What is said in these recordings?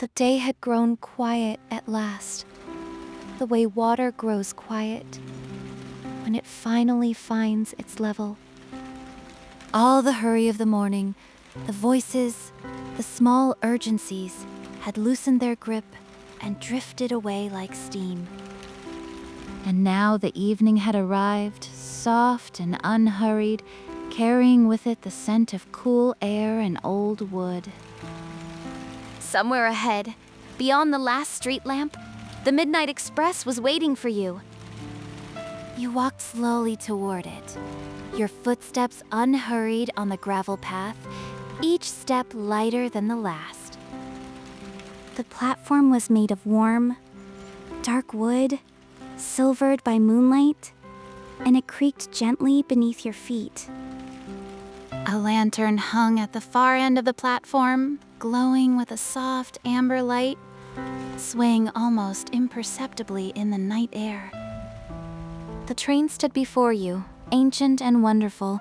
The day had grown quiet at last, the way water grows quiet when it finally finds its level. All the hurry of the morning, the voices, the small urgencies had loosened their grip and drifted away like steam. And now the evening had arrived, soft and unhurried, carrying with it the scent of cool air and old wood. Somewhere ahead, beyond the last street lamp, the Midnight Express was waiting for you. You walked slowly toward it, your footsteps unhurried on the gravel path, each step lighter than the last. The platform was made of warm, dark wood, silvered by moonlight, and it creaked gently beneath your feet. A lantern hung at the far end of the platform, glowing with a soft amber light, swaying almost imperceptibly in the night air. The train stood before you, ancient and wonderful,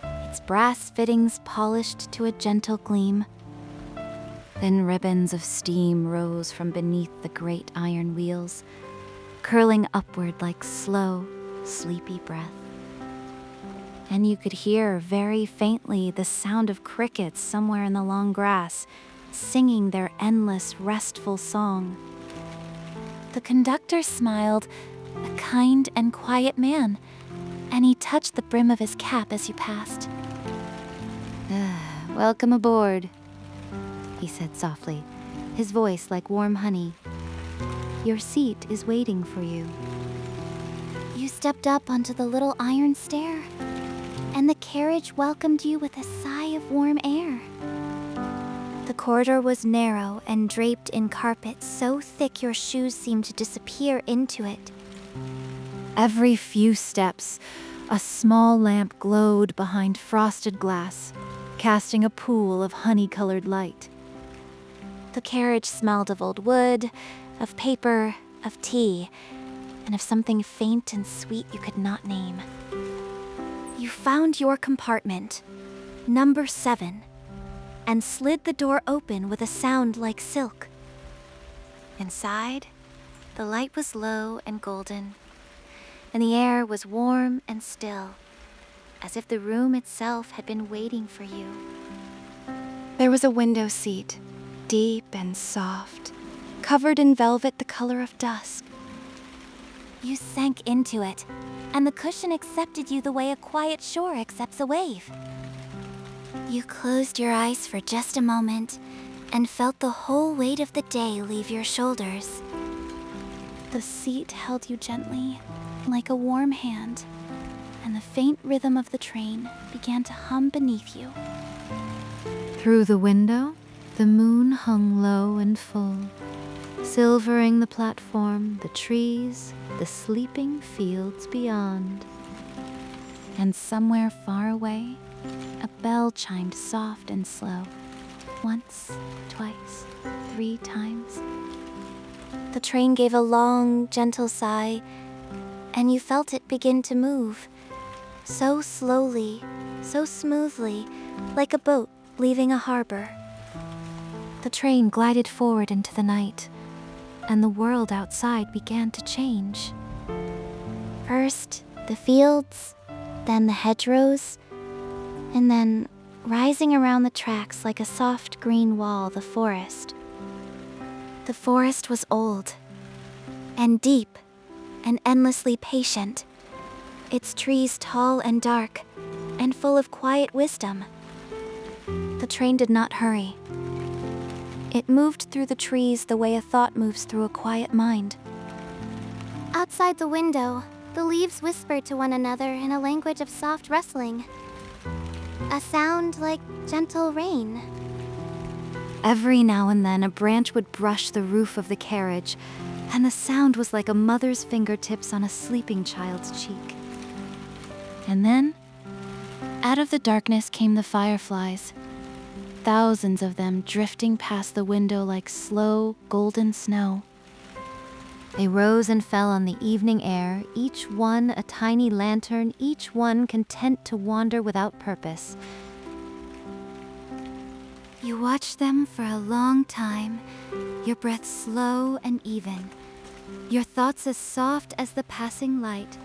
its brass fittings polished to a gentle gleam. Thin ribbons of steam rose from beneath the great iron wheels, curling upward like slow, sleepy breath. And you could hear very faintly the sound of crickets somewhere in the long grass, singing their endless, restful song. The conductor smiled, a kind and quiet man, and he touched the brim of his cap as you passed. "Welcome aboard," he said softly, his voice like warm honey. "Your seat is waiting for you." You stepped up onto the little iron stair, and the carriage welcomed you with a sigh of warm air. The corridor was narrow and draped in carpet so thick your shoes seemed to disappear into it. Every few steps, a small lamp glowed behind frosted glass, casting a pool of honey-colored light. The carriage smelled of old wood, of paper, of tea, and of something faint and sweet you could not name. You found your compartment, number 7, and slid the door open with a sound like silk. Inside, the light was low and golden, and the air was warm and still, as if the room itself had been waiting for you. There was a window seat, deep and soft, covered in velvet the color of dusk. You sank into it, and the cushion accepted you the way a quiet shore accepts a wave. You closed your eyes for just a moment and felt the whole weight of the day leave your shoulders. The seat held you gently, like a warm hand, and the faint rhythm of the train began to hum beneath you. Through the window, the moon hung low and full, silvering the platform, the trees, the sleeping fields beyond. And somewhere far away, a bell chimed soft and slow, once, twice, 3 times. The train gave a long, gentle sigh, and you felt it begin to move, so slowly, so smoothly, like a boat leaving a harbor. The train glided forward into the night, and the world outside began to change. First, the fields, then the hedgerows, and then, rising around the tracks like a soft green wall, the forest. The forest was old, and deep, and endlessly patient, its trees tall and dark, and full of quiet wisdom. The train did not hurry. It moved through the trees the way a thought moves through a quiet mind. Outside the window, the leaves whispered to one another in a language of soft rustling, a sound like gentle rain. Every now and then, a branch would brush the roof of the carriage, and the sound was like a mother's fingertips on a sleeping child's cheek. And then, out of the darkness came the fireflies, thousands of them drifting past the window like slow, golden snow. They rose and fell on the evening air, each one a tiny lantern, each one content to wander without purpose. You watched them for a long time, your breath slow and even, your thoughts as soft as the passing light.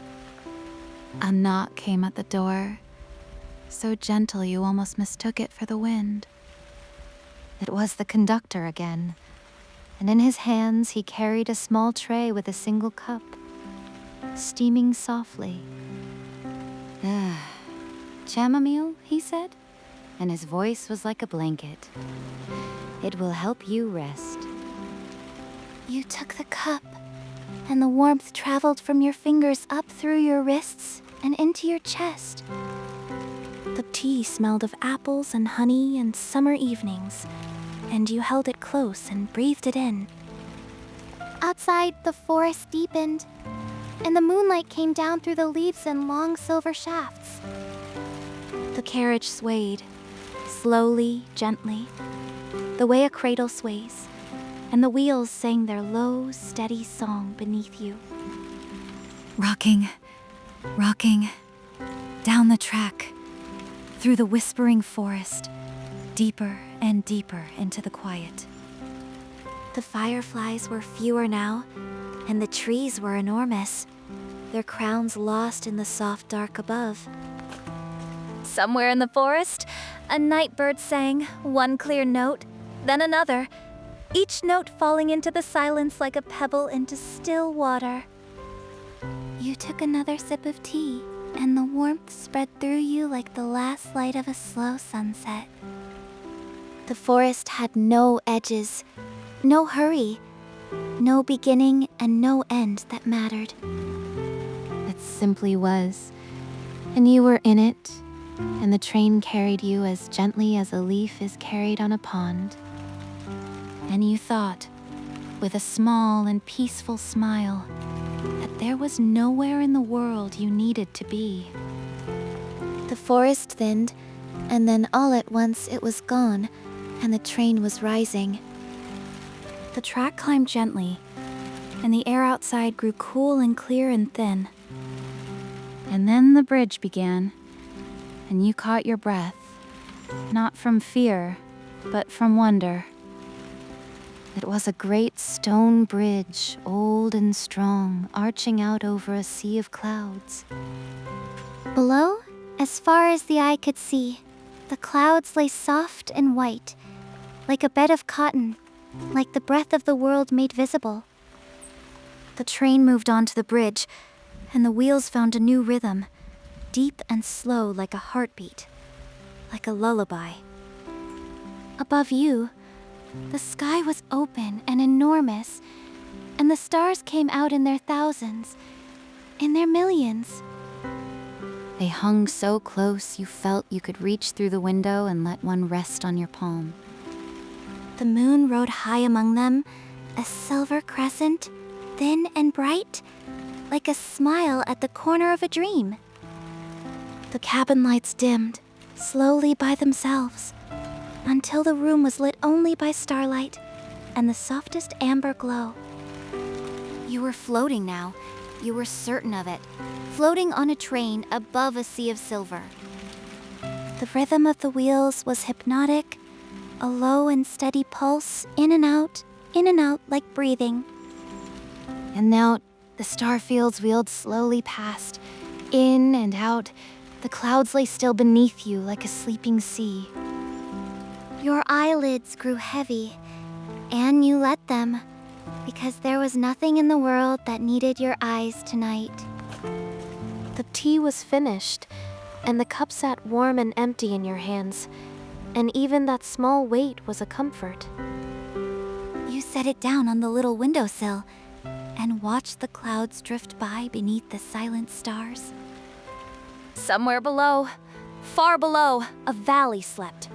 A knock came at the door, so gentle you almost mistook it for the wind. It was the conductor again, and in his hands he carried a small tray with a single cup, steaming softly. Chamomile, he said, and his voice was like a blanket. It will help you rest. You took the cup, and the warmth traveled from your fingers up through your wrists and into your chest. The tea smelled of apples and honey and summer evenings, and you held it close and breathed it in. Outside, the forest deepened, and the moonlight came down through the leaves in long silver shafts. The carriage swayed, slowly, gently, the way a cradle sways, and the wheels sang their low, steady song beneath you. Rocking, rocking, down the track, through the whispering forest, deeper and deeper into the quiet. The fireflies were fewer now, and the trees were enormous, their crowns lost in the soft dark above. Somewhere in the forest, a night bird sang, one clear note, then another, each note falling into the silence like a pebble into still water. You took another sip of tea, and the warmth spread through you like the last light of a slow sunset. The forest had no edges, no hurry, no beginning and no end that mattered. It simply was, and you were in it, and the train carried you as gently as a leaf is carried on a pond. And you thought, with a small and peaceful smile, that there was nowhere in the world you needed to be. The forest thinned, and then all at once it was gone, and the train was rising. The track climbed gently, and the air outside grew cool and clear and thin. And then the bridge began, and you caught your breath, not from fear, but from wonder. It was a great stone bridge, old and strong, arching out over a sea of clouds. Below, as far as the eye could see, the clouds lay soft and white, like a bed of cotton, like the breath of the world made visible. The train moved onto the bridge, and the wheels found a new rhythm, deep and slow like a heartbeat, like a lullaby. Above you, the sky was open and enormous, and the stars came out in their thousands, in their millions. They hung so close you felt you could reach through the window and let one rest on your palm. The moon rode high among them, a silver crescent, thin and bright, like a smile at the corner of a dream. The cabin lights dimmed, slowly by themselves, until the room was lit only by starlight and the softest amber glow. You were floating now. You were certain of it, floating on a train above a sea of silver. The rhythm of the wheels was hypnotic, a low and steady pulse, in and out like breathing. And now the star fields wheeled slowly past, in and out. The clouds lay still beneath you like a sleeping sea. Your eyelids grew heavy, and you let them, because there was nothing in the world that needed your eyes tonight. The tea was finished, and the cup sat warm and empty in your hands, and even that small weight was a comfort. You set it down on the little windowsill and watched the clouds drift by beneath the silent stars. Somewhere below, far below, a valley slept,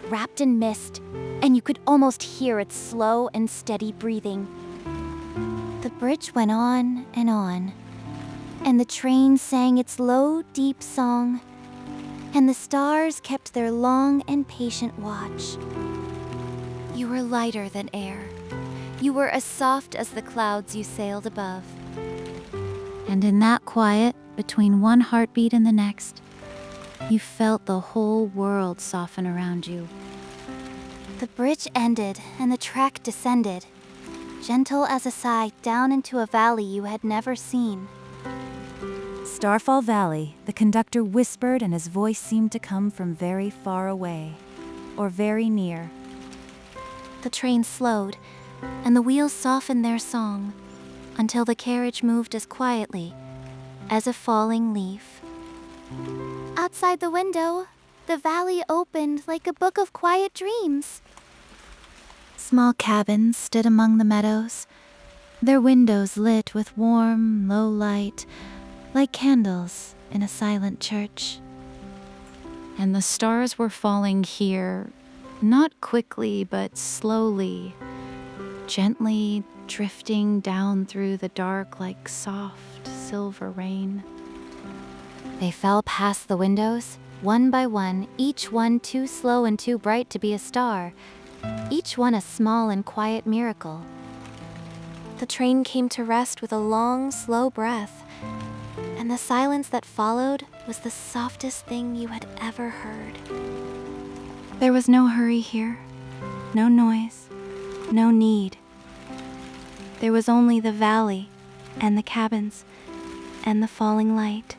wrapped in mist, and you could almost hear its slow and steady breathing. The bridge went on, and the train sang its low, deep song, and the stars kept their long and patient watch. You were lighter than air. You were as soft as the clouds you sailed above. And in that quiet, between one heartbeat and the next, you felt the whole world soften around you. The bridge ended and the track descended, gentle as a sigh down into a valley you had never seen. Starfall Valley, the conductor whispered, and his voice seemed to come from very far away, or very near. The train slowed, and the wheels softened their song, until the carriage moved as quietly as a falling leaf. Outside the window, the valley opened like a book of quiet dreams. Small cabins stood among the meadows, their windows lit with warm, low light, like candles in a silent church. And the stars were falling here, not quickly but slowly, gently drifting down through the dark like soft silver rain. They fell past the windows, one by one, each one too slow and too bright to be a star, each one a small and quiet miracle. The train came to rest with a long, slow breath, and the silence that followed was the softest thing you had ever heard. There was no hurry here, no noise, no need. There was only the valley and the cabins and the falling light.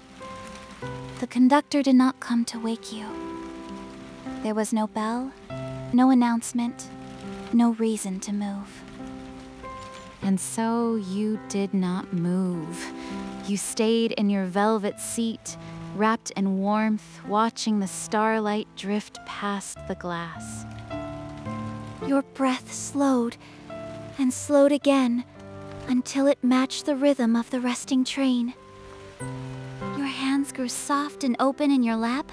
The conductor did not come to wake you. There was no bell, no announcement, no reason to move. And so you did not move. You stayed in your velvet seat, wrapped in warmth, watching the starlight drift past the glass. Your breath slowed and slowed again until it matched the rhythm of the resting train. Your hands grew soft and open in your lap,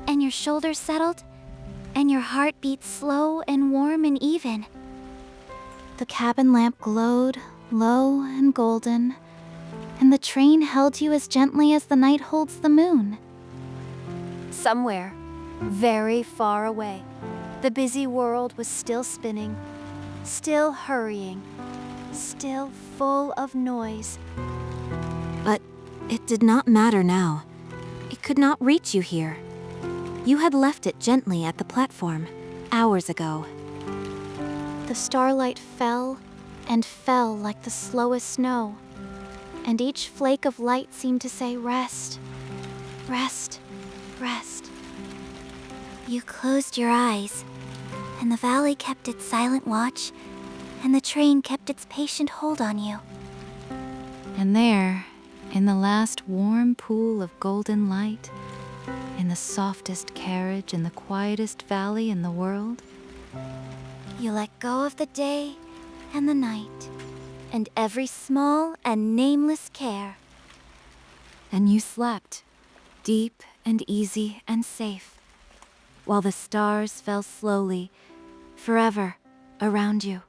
and your shoulders settled, and your heart beat slow and warm and even. The cabin lamp glowed low and golden, and the train held you as gently as the night holds the moon. Somewhere, very far away, the busy world was still spinning, still hurrying, still full of noise. But it did not matter now. It could not reach you here. You had left it gently at the platform, hours ago. The starlight fell and fell like the slowest snow, and each flake of light seemed to say, "Rest, rest, rest." You closed your eyes, and the valley kept its silent watch, and the train kept its patient hold on you. And there, in the last warm pool of golden light, in the softest carriage in the quietest valley in the world, you let go of the day and the night, and every small and nameless care. and you slept, deep and easy and safe, while the stars fell slowly, forever, around you.